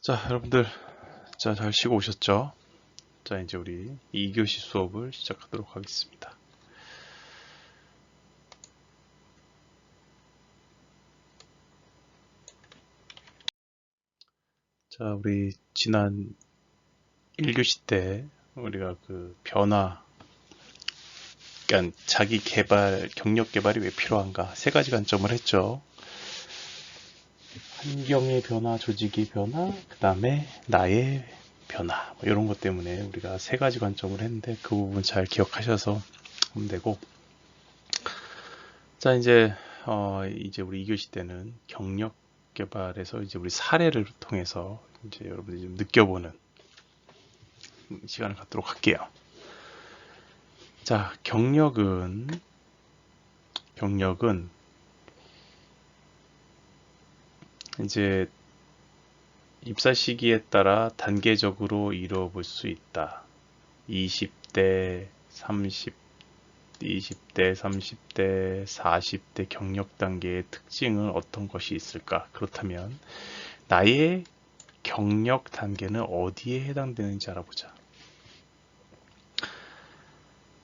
자, 여러분들, 자, 잘 쉬고 오셨죠? 자, 이제 우리 2교시 수업을 시작하도록 하겠습니다. 자, 우리 지난 1교시 때 우리가 그 변화, 그러니까 자기 개발, 경력 개발이 왜 필요한가 세 가지 관점을 했죠. 환경의 변화, 조직의 변화, 그 다음에 나의 변화, 뭐 이런 것 때문에 우리가 세 가지 관점을 했는데 그 부분 잘 기억하셔서 하면 되고, 자, 이제 우리 2교시 때는 경력 개발에서 이제 우리 사례를 통해서 이제 여러분들이 좀 느껴보는 시간을 갖도록 할게요. 자, 경력은 이제 입사 시기에 따라 단계적으로 이루어 볼 수 있다. 20대, 30, 20대, 30대, 40대 경력 단계의 특징은 어떤 것이 있을까? 그렇다면 나의 경력 단계는 어디에 해당되는지 알아보자.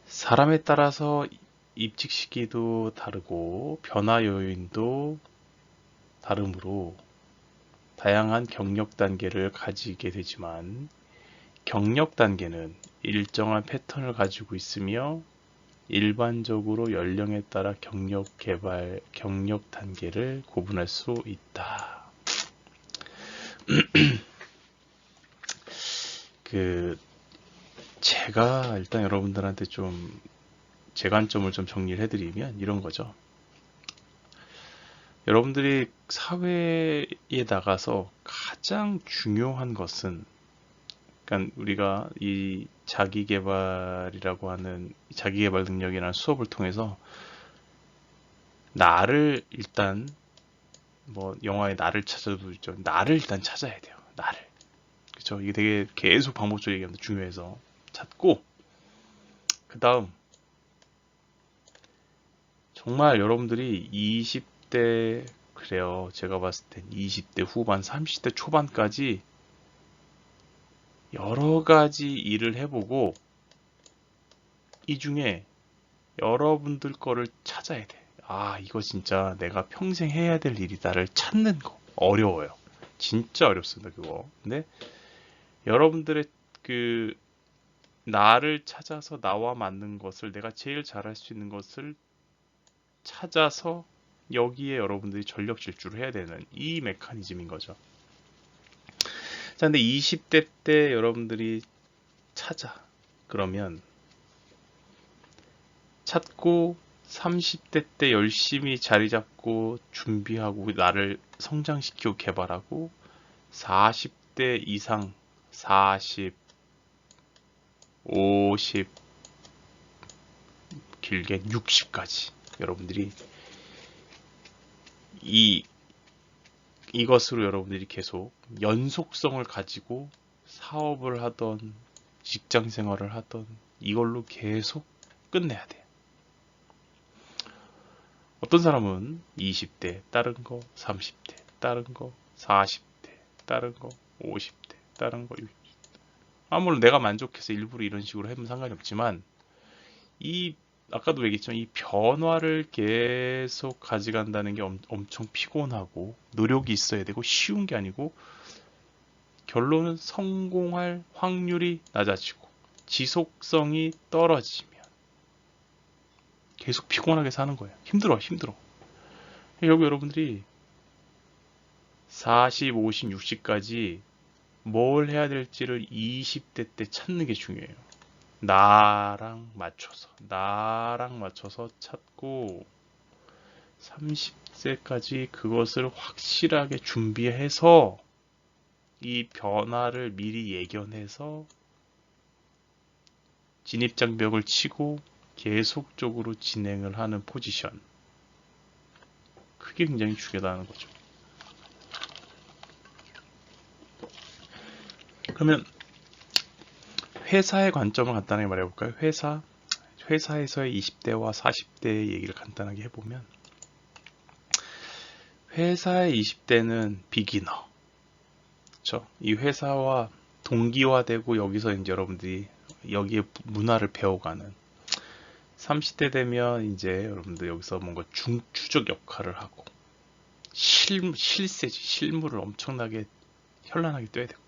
사람에 따라서 입직 시기도 다르고 변화 요인도 다르므로 다양한 경력 단계를 가지게 되지만 경력 단계는 일정한 패턴을 가지고 있으며 일반적으로 연령에 따라 경력 단계를 구분할 수 있다. 그 제가 일단 여러분들한테 좀 제 관점을 좀 정리를 해드리면 이런 거죠. 여러분들이 사회에 나가서 가장 중요한 것은, 그러니까 우리가 이 자기개발이라고 하는 자기개발 능력이라는 수업을 통해서 나를 일단 뭐 영화의 나를 찾아도 있죠. 나를 일단 찾아야 돼요. 나를. 그렇죠? 이게 되게 계속 반복적으로 얘기하면 중요해서 찾고, 그 다음 정말 여러분들이 20대, 그래요. 제가 봤을 땐 20대 후반, 30대 초반까지 여러 가지 일을 해보고 이 중에 여러분들 거를 찾아야 돼. 아, 이거 진짜 내가 평생 해야 될 일이다를 찾는 거. 어려워요. 진짜 어렵습니다, 그거. 근데 여러분들의 그 나를 찾아서 나와 맞는 것을, 내가 제일 잘할 수 있는 것을 찾아서 여기에 여러분들이 전력 질주를 해야 되는 이 메커니즘인 거죠. 자, 근데 20대 때 여러분들이 찾아. 그러면 찾고 30대 때 열심히 자리 잡고 준비하고 나를 성장시키고 개발하고 40대 이상 40, 50, 길게 60까지 여러분들이 이 이것으로 여러분들이 계속 연속성을 가지고 사업을 하던 직장 생활을 하던 이걸로 계속 끝내야 돼요. 어떤 사람은 20대 다른 거, 30대 다른 거, 40대 다른 거, 50대 다른 거. 물론 내가 만족해서 일부러 이런 식으로 하면 상관이 없지만 이 아까도 얘기했지만 이 변화를 계속 가져간다는 게 엄청 피곤하고 노력이 있어야 되고 쉬운 게 아니고, 결론은 성공할 확률이 낮아지고 지속성이 떨어지면 계속 피곤하게 사는 거예요. 힘들어. 결국 여러분들이 40, 50, 60까지 뭘 해야 될지를 20대 때 찾는 게 중요해요. 나랑 맞춰서 찾고 30세까지 그것을 확실하게 준비해서 이 변화를 미리 예견해서 진입장벽을 치고 계속적으로 진행을 하는 포지션. 그게 굉장히 중요하다는 거죠. 그러면 회사의 관점을 간단하게 말해볼까요? 회사에서의 20대와 40대의 얘기를 간단하게 해보면, 회사의 20대는 비기너, 그쵸. 이 회사와 동기화되고 여기서 이제 여러분들이 여기에 문화를 배워가는 30대 되면 이제 여러분들 여기서 뭔가 중추적 역할을 하고 실세지 실무를 엄청나게 현란하게 떼야 되고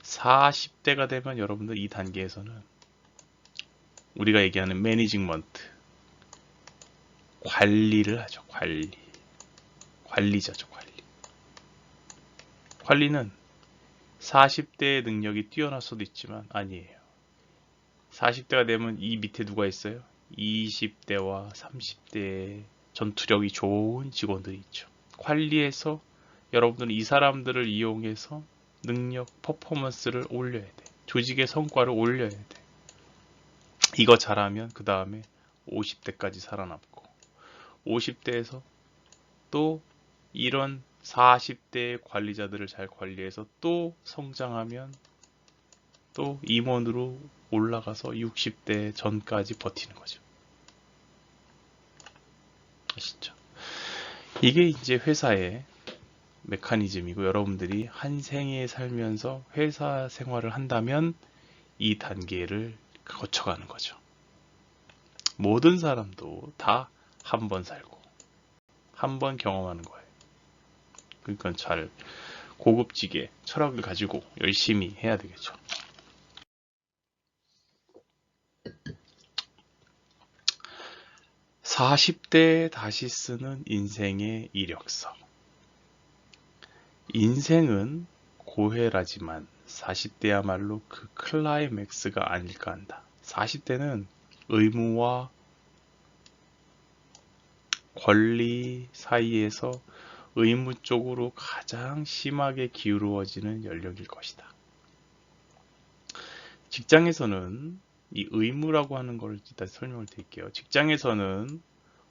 40대가 되면 여러분들 이 단계에서는 우리가 얘기하는 매니징먼트 관리를 하죠. 관리자죠. 관리는 40대의 능력이 뛰어날 수도 있지만 아니에요. 40대가 되면 이 밑에 누가 있어요? 20대와 30대의 전투력이 좋은 직원들이 있죠. 관리해서 여러분들은 이 사람들을 이용해서 능력, 퍼포먼스를 올려야 돼. 조직의 성과를 올려야 돼. 이거 잘하면 그 다음에 50대까지 살아남고 50대에서 또 이런 40대의 관리자들을 잘 관리해서 또 성장하면 또 임원으로 올라가서 60대 전까지 버티는 거죠. 아시죠? 이게 이제 회사의 메커니즘이고 여러분들이 한 생에 살면서 회사 생활을 한다면 이 단계를 거쳐가는 거죠. 모든 사람도 다 한 번 살고 한 번 경험하는 거예요. 그러니까 잘 고급지게 철학을 가지고 열심히 해야 되겠죠. (40대) 다시 쓰는 인생의 이력서. 인생은 고해라지만 40대야말로 그 클라이맥스가 아닐까 한다. 40대는 의무와 권리 사이에서 의무 쪽으로 가장 심하게 기울어지는 연령일 것이다. 직장에서는 이 의무라고 하는 걸 일단 설명을 드릴게요. 직장에서는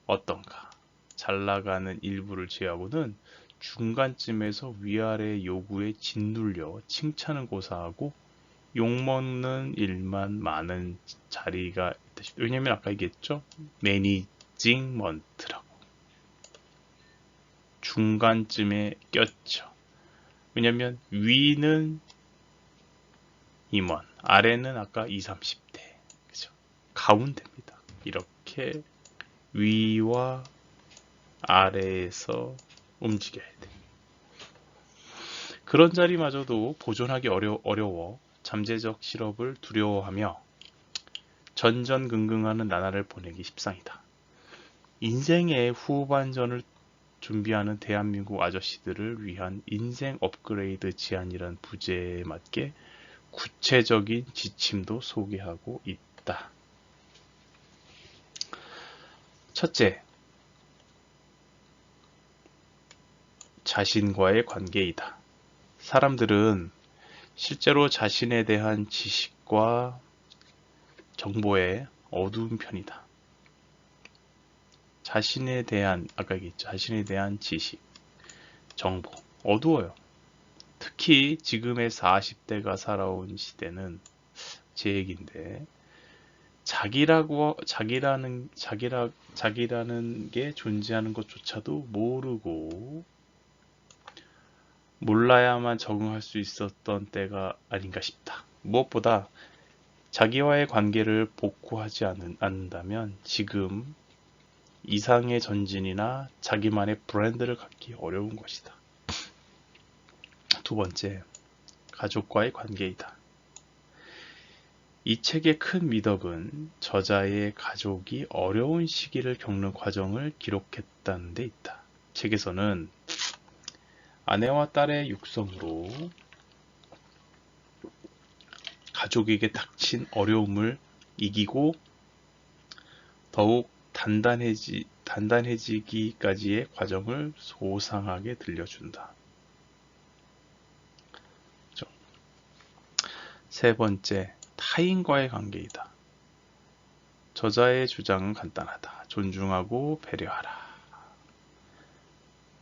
어떤가? 잘 나가는 일부를 제외하고는 중간쯤에서 위아래 요구에 짓눌려 칭찬은 고사하고 욕먹는 일만 많은 자리가 있다시피. 왜냐면 아까 얘기했죠? 매니징먼트라고. 중간쯤에 꼈죠. 왜냐면 위는 임원, 아래는 아까 20, 30대. 그죠? 가운데입니다. 이렇게 위와 아래에서 움직여야 돼. 그런 자리마저도 보존하기 어려워 잠재적 실업을 두려워하며 전전긍긍하는 나날을 보내기 십상이다. 인생의 후반전을 준비하는 대한민국 아저씨들을 위한 인생 업그레이드 제안이란 부제에 맞게 구체적인 지침도 소개하고 있다. 첫째, 자신과의 관계이다. 사람들은 실제로 자신에 대한 지식과 정보에 어두운 편이다. 자신에 대한, 아까 얘기했죠. 자신에 대한 지식, 정보, 어두워요. 특히 지금의 40대가 살아온 시대는 제 얘기인데, 자기라는 게 존재하는 것조차도 모르고 몰라야만 적응할 수 있었던 때가 아닌가 싶다. 무엇보다 자기와의 관계를 복구하지 않는다면 지금 이상의 전진이나 자기만의 브랜드를 갖기 어려운 것이다. 두 번째, 가족과의 관계이다. 이 책의 큰 미덕은 저자의 가족이 어려운 시기를 겪는 과정을 기록했다는 데 있다. 책에서는 아내와 딸의 육성으로 가족에게 닥친 어려움을 이기고 더욱 단단해지기까지의 과정을 소상하게 들려준다. 세 번째, 타인과의 관계이다. 저자의 주장은 간단하다. 존중하고 배려하라.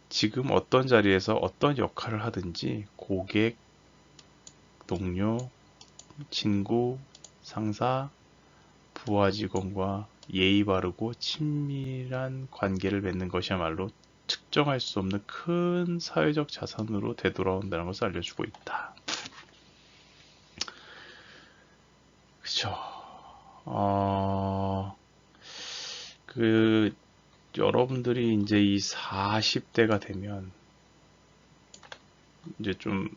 지금 어떤 자리에서 어떤 역할을 하든지 고객, 동료, 친구, 상사, 부하 직원과 예의 바르고 친밀한 관계를 맺는 것이야말로 측정할 수 없는 큰 사회적 자산으로 되돌아온다는 것을 알려주고 있다. 그쵸. 그, 여러분들이 이제 이 40대가 되면, 이제 좀,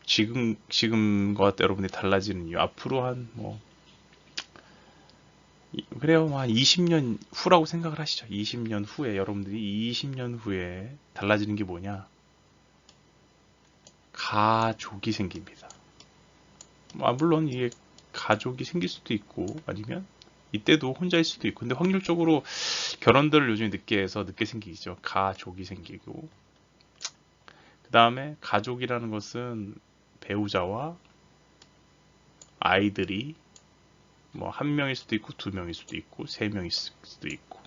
지금과 여러분들이 달라지는 이유, 앞으로 한, 뭐, 그래요. 뭐 한 20년 후라고 생각을 하시죠. 20년 후에, 여러분들이 20년 후에 달라지는 게 뭐냐? 가족이 생깁니다. 물론 이게 가족이 생길 수도 있고, 아니면 이때도 혼자일 수도 있고, 근데 확률적으로 결혼들을 요즘 늦게 해서 늦게 생기죠. 가족이 생기고. 그 다음에 가족이라는 것은 배우자와 아이들이 뭐 한 명일 수도 있고, 두 명일 수도 있고, 세 명일 수도 있고,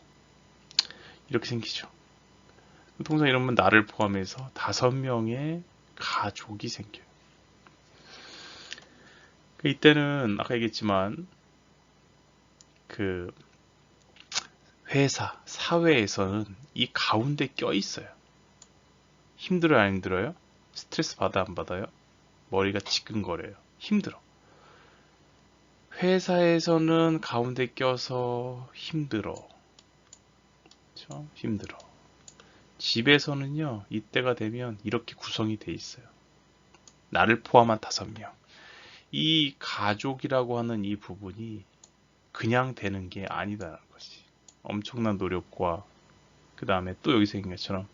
이렇게 생기죠. 통상 이러면 나를 포함해서 5명의 가족이 생겨요. 이때는 아까 얘기했지만 그 회사, 사회에서는 이 가운데 껴 있어요. 힘들어요, 안 힘들어요? 스트레스 받아, 안 받아요? 머리가 지끈거려요. 힘들어. 회사에서는 가운데 껴서 힘들어. 그렇죠? 힘들어. 집에서는요, 이때가 되면 이렇게 구성이 돼 있어요. 나를 포함한 5명. 이 가족이라고 하는 이 부분이 그냥 되는 게 아니다라는 것이. 엄청난 노력과 그 다음에 또 여기서 얘기한 것처럼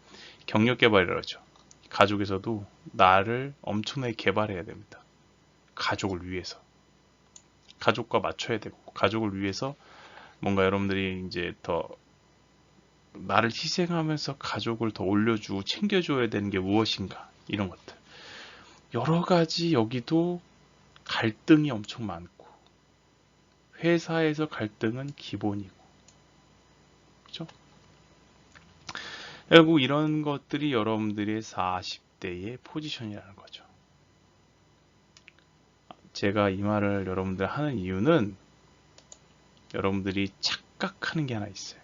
경력 개발이라고 하죠. 가족에서도 나를 엄청나게 개발해야 됩니다. 가족을 위해서. 가족과 맞춰야 되고, 가족을 위해서 뭔가 여러분들이 이제 더 나를 희생하면서 가족을 더 올려주고 챙겨줘야 되는 게 무엇인가. 이런 것들. 여러 가지 여기도 갈등이 엄청 많고, 회사에서 갈등은 기본이고, 그죠? 결국 이런 것들이 여러분들의 40대의 포지션이라는 거죠. 제가 이 말을 여러분들 하는 이유는 여러분들이 착각하는 게 하나 있어요.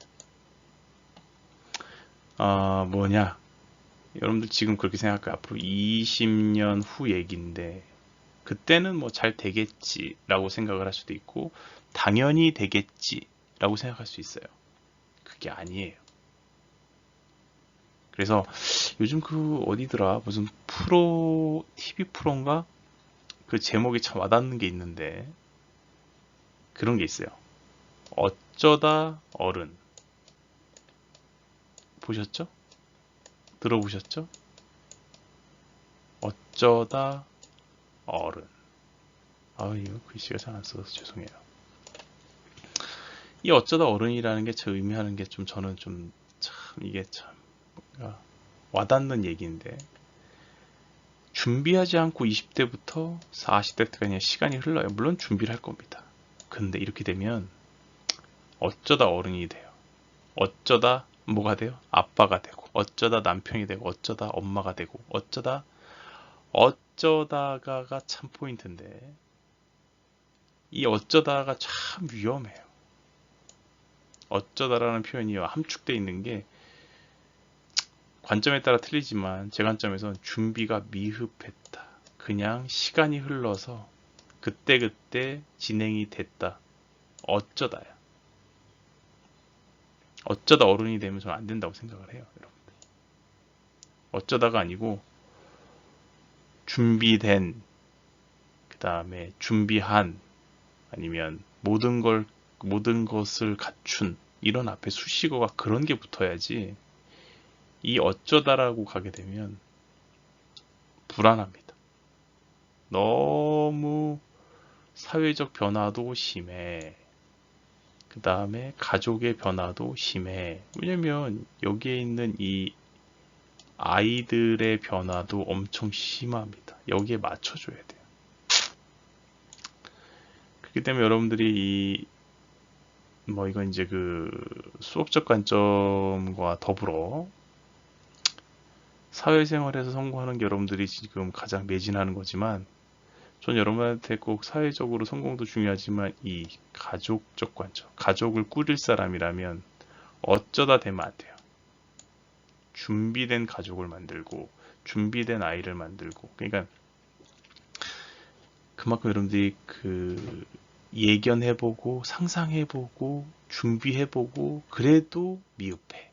뭐냐? 여러분들 지금 그렇게 생각해요. 앞으로 20년 후 얘기인데 그때는 뭐 잘 되겠지라고 생각을 할 수도 있고 당연히 되겠지라고 생각할 수 있어요. 그게 아니에요. 그래서 요즘 그 어디더라 무슨 프로 TV 프로인가 그 제목이 참 와닿는 게 있는데 그런 게 있어요. 어쩌다 어른 보셨죠? 들어보셨죠? 어쩌다 어른. 이거 글씨가 잘 안 써서 죄송해요. 이 어쩌다 어른이라는 게 저 의미하는 게 좀 저는 좀 참 이게 참 뭔가 와닿는 얘기인데 준비하지 않고 20대부터 40대까지 그냥 시간이 흘러요. 물론 준비를 할 겁니다. 근데 이렇게 되면 어쩌다 어른이 돼요. 어쩌다 뭐가 돼요? 아빠가 되고 어쩌다 남편이 되고 어쩌다 엄마가 되고 어쩌다가가 참 포인트인데 이 어쩌다가 참 위험해요. 어쩌다라는 표현이 함축되어 있는 게 관점에 따라 틀리지만 제 관점에선 준비가 미흡했다. 그냥 시간이 흘러서 그때그때 진행이 됐다. 어쩌다야. 어쩌다 어른이 되면 저는 안 된다고 생각을 해요. 여러분들. 어쩌다가 아니고 준비된 그 다음에 준비한 아니면 모든 것을 갖춘 이런 앞에 수식어가 그런 게 붙어야지 이 어쩌다라고 가게 되면 불안합니다. 너무 사회적 변화도 심해. 그 다음에 가족의 변화도 심해. 왜냐면 여기에 있는 이 아이들의 변화도 엄청 심합니다. 여기에 맞춰줘야 돼요. 그렇기 때문에 여러분들이 이건 이제 그 수업적 관점과 더불어 사회생활에서 성공하는 게 여러분들이 지금 가장 매진하는 거지만 전 여러분한테 꼭 사회적으로 성공도 중요하지만 이 가족적 관점, 가족을 꾸릴 사람이라면 어쩌다 되면 안 돼요. 준비된 가족을 만들고 준비된 아이를 만들고, 그러니까 그만큼 여러분들이 그 예견해보고 상상해보고 준비해보고 그래도 미흡해.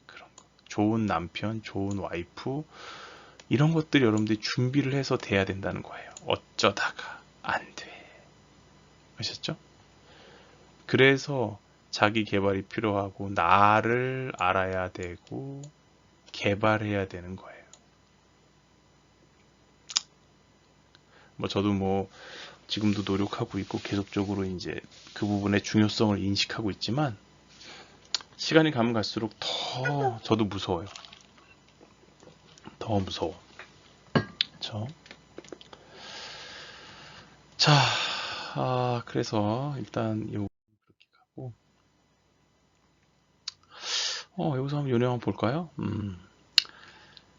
그런 거. 좋은 남편, 좋은 와이프, 이런 것들이 여러분들이 준비를 해서 돼야 된다는 거예요. 어쩌다가 안 돼. 아셨죠? 그래서 자기 개발이 필요하고 나를 알아야 되고 개발해야 되는 거예요. 뭐 저도 뭐 지금도 노력하고 있고 계속적으로 이제 그 부분의 중요성을 인식하고 있지만 시간이 가면 갈수록 더 저도 무서워요. 더 무서워. 그렇죠? 자, 그래서 일단 요 그렇게 가고 여기서 한번 요령 한번 볼까요?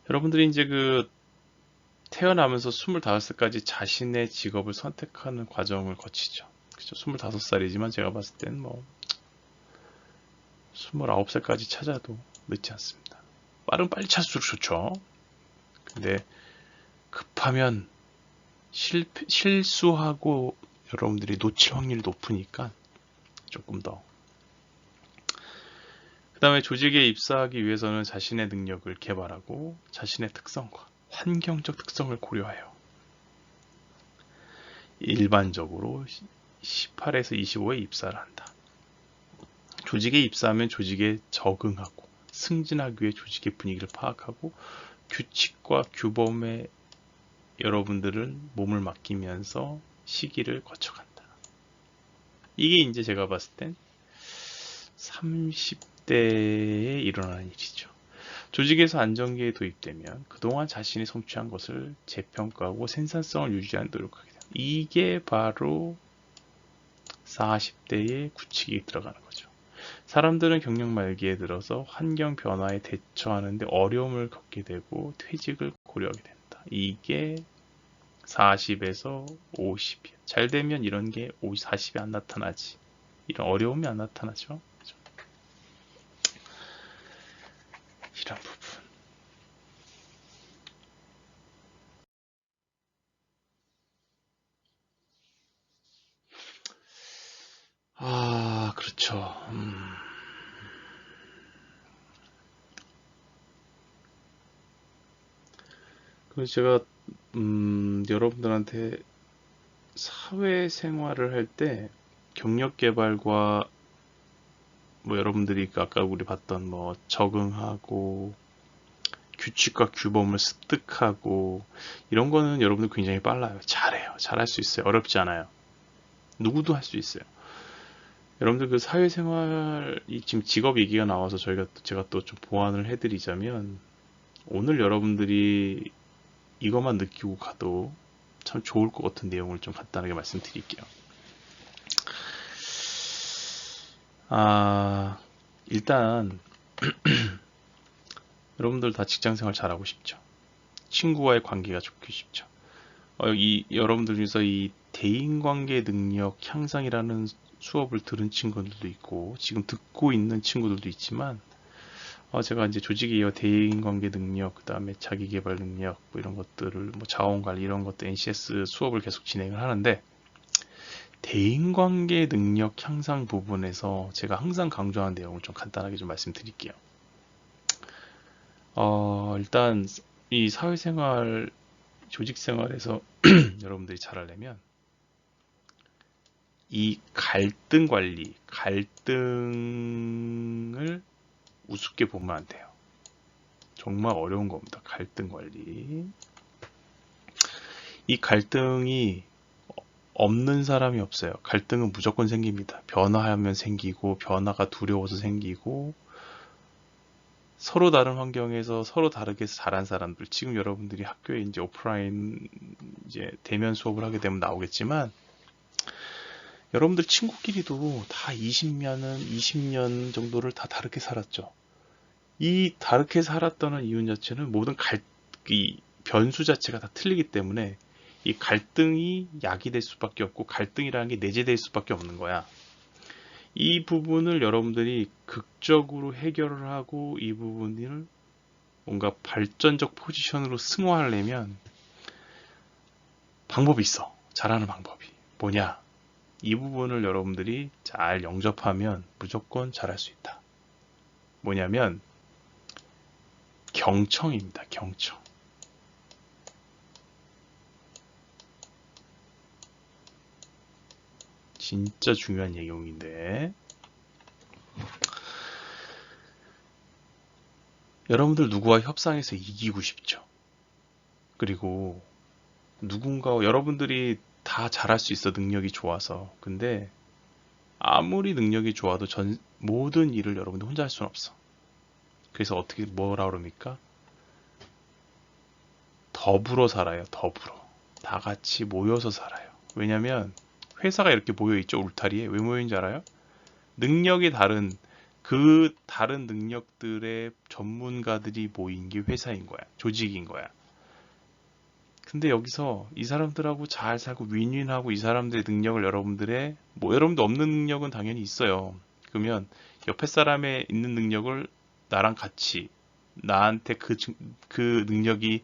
여러분들이 이제 그 태어나면서 25살까지 자신의 직업을 선택하는 과정을 거치죠. 그죠? 25살이지만 제가 봤을 땐 뭐 29살까지 찾아도 늦지 않습니다. 빠르면 빨리 찾을수록 좋죠. 근데 급하면 실수하고 여러분들이 놓칠 확률이 높으니까 조금 더. 그 다음에 조직에 입사하기 위해서는 자신의 능력을 개발하고 자신의 특성과 환경적 특성을 고려해요. 일반적으로 18에서 25에 입사를 한다. 조직에 입사하면 조직에 적응하고 승진하기 위해 조직의 분위기를 파악하고 규칙과 규범에 여러분들은 몸을 맡기면서 시기를 거쳐간다. 이게 이제 제가 봤을 땐 30대에 일어나는 일이죠. 조직에서 안정기에 도입되면 그동안 자신이 성취한 것을 재평가하고 생산성을 유지하는 노력하게 됩니다. 이게 바로 40대의 구칙이 들어가는 거죠. 사람들은 경력 말기에 들어서 환경 변화에 대처하는데 어려움을 겪게 되고 퇴직을 고려하게 된다. 이게 40에서 50이야. 잘 되면 이런 게 50, 40에 안 나타나지. 이런 어려움이 안 나타나죠. 그죠? 이런 부분. 그렇죠. 그래서 제가 여러분들한테 사회생활을 할 때 경력 개발과 뭐 여러분들이 아까 우리 봤던 뭐 적응하고 규칙과 규범을 습득하고 이런 거는 여러분들 굉장히 빨라요. 잘해요. 잘할 수 있어요. 어렵지 않아요. 누구도 할 수 있어요. 여러분들 그 사회생활 지금 직업 얘기가 나와서 제가 또 좀 보완을 해드리자면 오늘 여러분들이 이것만 느끼고 가도 참 좋을 것 같은 내용을 좀 간단하게 말씀드릴게요. 일단 여러분들 다 직장생활 잘하고 싶죠. 친구와의 관계가 좋기 쉽죠. 여러분들 중에서 이 대인관계 능력 향상이라는 수업을 들은 친구들도 있고 지금 듣고 있는 친구들도 있지만 제가 이제 조직에 이어 대인관계 능력, 그 다음에 자기개발 능력 뭐 이런 것들을 뭐 자원관리 이런 것들 NCS 수업을 계속 진행을 하는데 대인관계 능력 향상 부분에서 제가 항상 강조하는 내용을 좀 간단하게 좀 말씀드릴게요. 일단 이 사회생활, 조직생활에서 여러분들이 잘하려면 이 갈등 관리, 갈등을 우습게 보면 안 돼요. 정말 어려운 겁니다. 갈등 관리. 이 갈등이 없는 사람이 없어요. 갈등은 무조건 생깁니다. 변화하면 생기고, 변화가 두려워서 생기고, 서로 다른 환경에서 서로 다르게 자란 사람들, 지금 여러분들이 학교에 이제 오프라인 이제 대면 수업을 하게 되면 나오겠지만, 여러분들 친구끼리도 다 20년 정도를 다 다르게 살았죠. 이 다르게 살았다는 이유 자체는 모든 이 변수 자체가 다 틀리기 때문에 이 갈등이 약이 될 수밖에 없고 갈등이라는 게 내재될 수밖에 없는 거야. 이 부분을 여러분들이 극적으로 해결을 하고 이 부분을 뭔가 발전적 포지션으로 승화하려면 방법이 있어. 잘하는 방법이. 뭐냐? 이 부분을 여러분들이 잘 영접하면 무조건 잘할 수 있다. 뭐냐면 경청입니다. 경청. 진짜 중요한 내용인데 여러분들 누구와 협상해서 이기고 싶죠. 그리고 누군가와 여러분들이 다 잘할 수 있어. 능력이 좋아서. 근데 아무리 능력이 좋아도 모든 일을 여러분들 혼자 할 수는 없어. 그래서 어떻게 뭐라 그럽니까? 더불어 살아요. 더불어. 다 같이 모여서 살아요. 왜냐면 회사가 이렇게 모여있죠. 울타리에. 왜 모여있는지 알아요? 능력이 다른 그 다른 능력들의 전문가들이 모인 게 회사인 거야. 조직인 거야. 근데 여기서 이 사람들하고 잘 살고 윈윈하고 이 사람들의 능력을 여러분들의 여러분도 없는 능력은 당연히 있어요. 그러면 옆에 사람의 있는 능력을 나랑 같이 나한테 그 능력이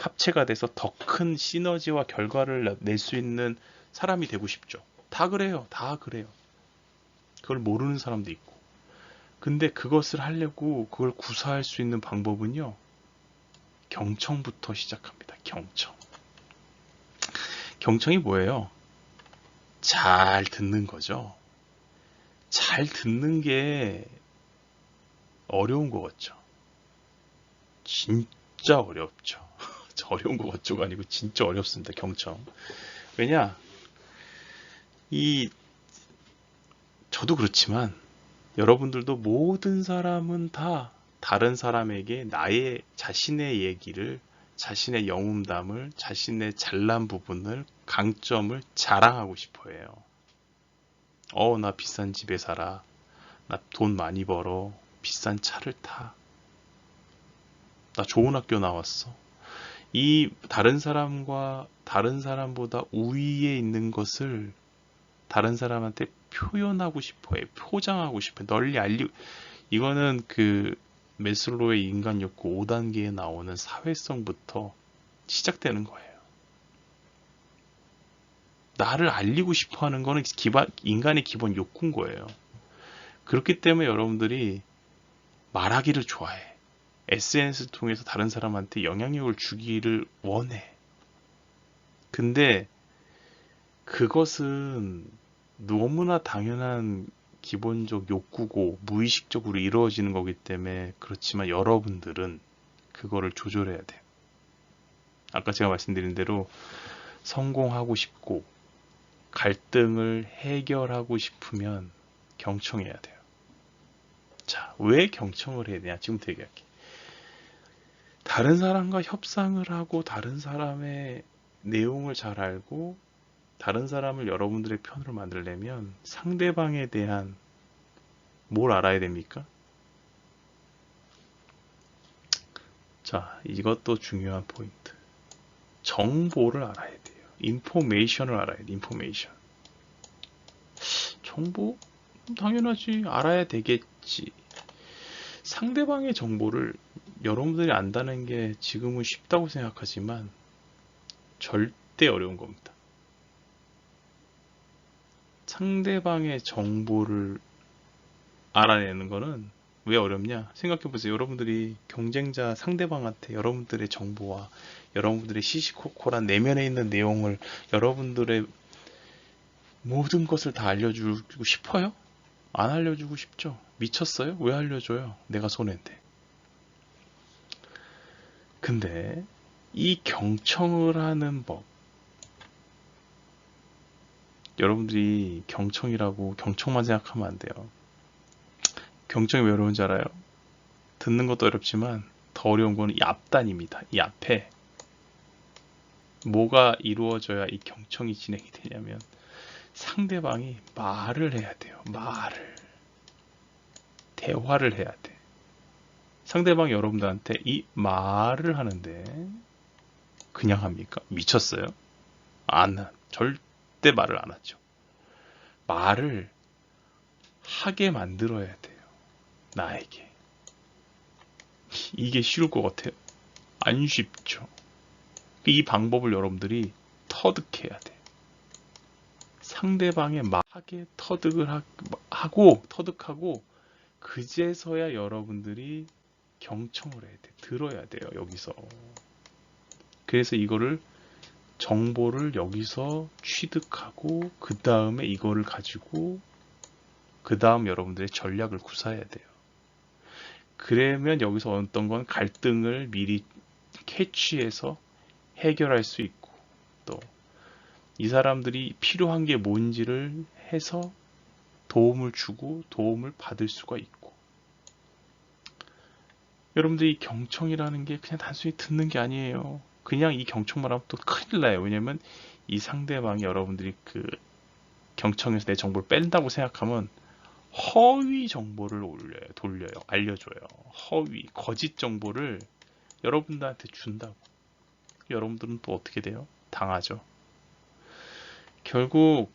합체가 돼서 더 큰 시너지와 결과를 낼 수 있는 사람이 되고 싶죠. 다 그래요. 다 그래요. 그걸 모르는 사람도 있고. 근데 그것을 하려고 그걸 구사할 수 있는 방법은요. 경청부터 시작합니다. 경청. 경청이 뭐예요? 잘 듣는 거죠. 잘 듣는 게 어려운 것 같죠. 진짜 어렵죠. 어려운 것 같죠가 아니고 진짜 어렵습니다. 경청. 왜냐? 저도 그렇지만 여러분들도 모든 사람은 다 다른 사람에게 자신의 얘기를, 자신의 영웅담을, 자신의 잘난 부분을, 강점을 자랑하고 싶어 해요. 나 비싼 집에 살아. 나 돈 많이 벌어. 비싼 차를 타. 나 좋은 학교 나왔어. 이 다른 사람보다 우위에 있는 것을 다른 사람한테 표현하고 싶어 해. 포장하고 싶어 해. 널리 이거는 메슬로의 인간 욕구 5단계에 나오는 사회성부터 시작되는 거예요. 나를 알리고 싶어 하는 거는 인간의 기본 욕구인 거예요. 그렇기 때문에 여러분들이 말하기를 좋아해. SNS를 통해서 다른 사람한테 영향력을 주기를 원해. 근데 그것은 너무나 당연한 기본적 욕구고 무의식적으로 이루어지는 거기 때문에 그렇지만 여러분들은 그거를 조절해야 돼요. 아까 제가 말씀드린 대로 성공하고 싶고 갈등을 해결하고 싶으면 경청해야 돼요. 자, 왜 경청을 해야 되냐? 지금부터 얘기할게. 다른 사람과 협상을 하고 다른 사람의 내용을 잘 알고 다른 사람을 여러분들의 편으로 만들려면 상대방에 대한 뭘 알아야 됩니까? 자, 이것도 중요한 포인트. 정보를 알아야 돼요. 인포메이션을 알아야 돼요. 인포메이션. 정보? 당연하지. 알아야 되겠지. 상대방의 정보를 여러분들이 안다는 게 지금은 쉽다고 생각하지만 절대 어려운 겁니다. 상대방의 정보를 알아내는 거는 왜 어렵냐? 생각해보세요. 여러분들이 경쟁자 상대방한테 여러분들의 정보와 여러분들의 시시콜콜한 내면에 있는 내용을 여러분들의 모든 것을 다 알려주고 싶어요? 안 알려주고 싶죠? 미쳤어요? 왜 알려줘요? 내가 손해인데. 근데 이 경청을 하는 법, 여러분들이 경청만 생각하면 안 돼요. 경청이 왜 어려운지 알아요? 듣는 것도 어렵지만 더 어려운 건 이 앞단입니다. 이 앞에 뭐가 이루어져야 이 경청이 진행이 되냐면 상대방이 말을 해야 돼요. 대화를 해야 돼. 상대방이 여러분들한테 이 말을 하는데 그냥 합니까? 미쳤어요? 절대 말을 안 하죠. 말을 하게 만들어야 돼요. 나에게. 이게 쉬울 것 같아요? 안 쉽죠. 이 방법을 여러분들이 터득해야 돼. 상대방의 말하게 터득하고 그제서야 여러분들이 경청을 해야 돼. 들어야 돼요. 여기서. 그래서 이거를 정보를 여기서 취득하고 그 다음에 이거를 가지고 그 다음 여러분들의 전략을 구사해야 돼요. 그러면 여기서 어떤 건 갈등을 미리 캐치해서 해결할 수 있고 또 이 사람들이 필요한 게 뭔지를 해서 도움을 주고 도움을 받을 수가 있고 여러분들이 경청이라는 게 그냥 단순히 듣는 게 아니에요. 그냥 이 경청만 하면 또 큰일 나요. 왜냐면 이 상대방이 여러분들이 그 경청에서 내 정보를 뺀다고 생각하면 허위 정보를 돌려요. 알려줘요. 거짓 정보를 여러분들한테 준다고. 여러분들은 또 어떻게 돼요? 당하죠. 결국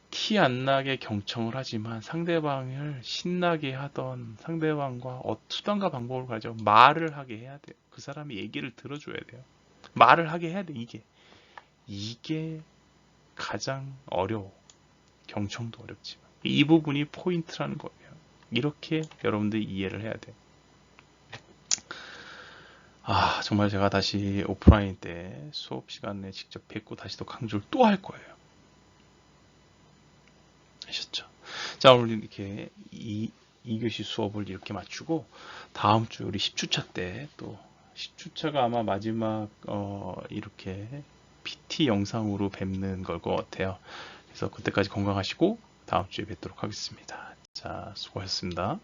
티 안 나게 경청을 하지만 상대방을 신나게 하던 상대방과 수단과 방법을 가져 말을 하게 해야 돼요. 그 사람이 얘기를 들어줘야 돼요. 말을 하게 해야 돼. 이게 가장 어려워. 경청도 어렵지만 이 부분이 포인트라는 거예요. 이렇게 여러분들이 이해를 해야 돼요. 정말 제가 다시 오프라인 때 수업 시간에 직접 뵙고 다시 또 강조를 또 할 거예요. 아셨죠? 자, 오늘 이렇게 2교시 수업을 이렇게 마치고 다음 주 우리 10주차 때 또 10주차가 아마 마지막 이렇게 PT 영상으로 뵙는 걸 것 같아요. 그래서 그때까지 건강하시고 다음 주에 뵙도록 하겠습니다. 자, 수고하셨습니다.